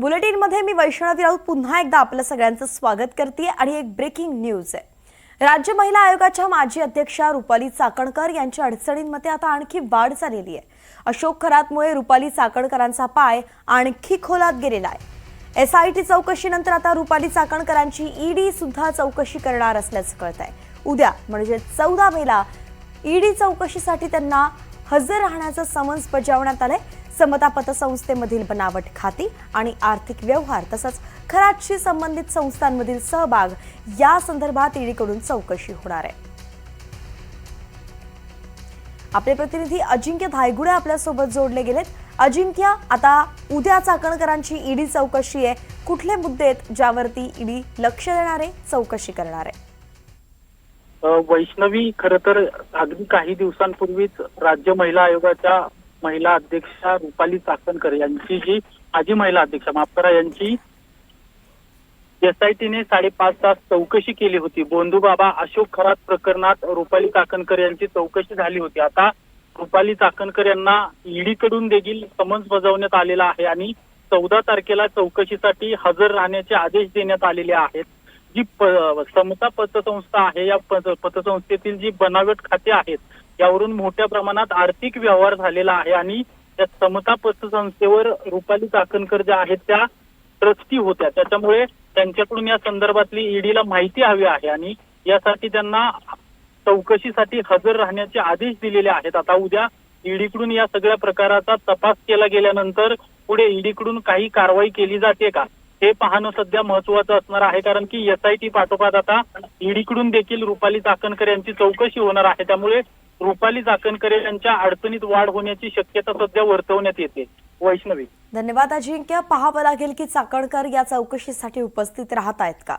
बुलेटिनमध्ये मी वैष्णवी राऊत पुन्हा एकदा आपलं सगळ्यांचं स्वागत करते आणि एक ब्रेकिंग न्यूज आहे। राज्य महिला आयोगाच्या माजी अध्यक्षा रुपाली चाकणकर यांच्या अडचणींमध्ये आता आणखी वाढ झालेली आहे। अशोक खरातमुळे रुपाली चाकणकरांचा पाय आणखी खोलात गेलेला आहे। एसआयटी चौकशीनंतर आता रुपाली चाकणकरांची ईडी सुद्धा चौकशी करणार असल्याचं कळतंय। उद्या म्हणजे 14 मेला ईडी चौकशीसाठी त्यांना हजर राहण्याचं समन्स बजावण्यात आलंय। समता पतसंस्थेमधील बनावट खाती आणि आर्थिक व्यवहार तसंच खरातशी संबंधित संस्थांमधील सहभाग या संदर्भात ईडीकडून चौकशी होणार आहे। आपले प्रतिनिधी अजिंक्य धायगुडे आपल्या सोबत जोडले गेलेत। अजिंक्य, आता उद्या चाकणकरांची ईडी चौकशी आहे, कुठले मुद्दे आहेत ज्यावरती ईडी लक्ष देणार आहे, चौकशी करणार आहे? वैष्णवी, खरं तर अगदी काही दिवसांपूर्वीच राज्य महिला आयोगाच्या महिला अध्यक्षा रुपाली चाकणकर यांची जी माजी महिला अध्यक्षा यांची एसआयटीने 5.5 तास चौकशी केली होती। बोंधूबाबा अशोक खरात प्रकरणात रुपाली चाकणकर यांची चौकशी झाली होती। आता रुपाली चाकणकर यांना ईडीकडून देखील समन्स बजावण्यात आलेला आहे आणि 14 तारखेला चौकशीसाठी हजर राहण्याचे आदेश देण्यात आलेले आहेत। जी समता पतसंस्था आहे, या पतसंस्थेतील जी बनावट खाते आहेत यावरून मोठ्या प्रमाणात आर्थिक व्यवहार झालेला आहे आणि त्या समता पतसंस्थेवर रुपाली चाकणकर ज्या आहेत त्या ट्रस्टी होत्या, त्याच्यामुळे त्यांच्याकडून या संदर्भातली ईडीला माहिती हवी आहे आणि यासाठी त्यांना चौकशीसाठी हजर राहण्याचे आदेश दिलेले आहेत। आता उद्या ईडीकडून या सगळ्या प्रकाराचा तपास केला गेल्यानंतर पुढे ईडीकडून काही कारवाई केली जाते का हे पाहणं सध्या महत्वाचं असणार आहे, कारण की एसआयटी पाठोपाठ आता ईडीकडून देखील रुपाली चाकणकर यांची चौकशी होणार आहे। त्यामुळे रुपाली चाकणकर यांच्या अडचणीत वाढ होण्याची शक्यता सध्या वर्तवण्यात येते। वैष्णवी, धन्यवाद अजिंक्य। पाहावं लागेल की चाकणकर या चौकशीसाठी उपस्थित राहत आहेत का।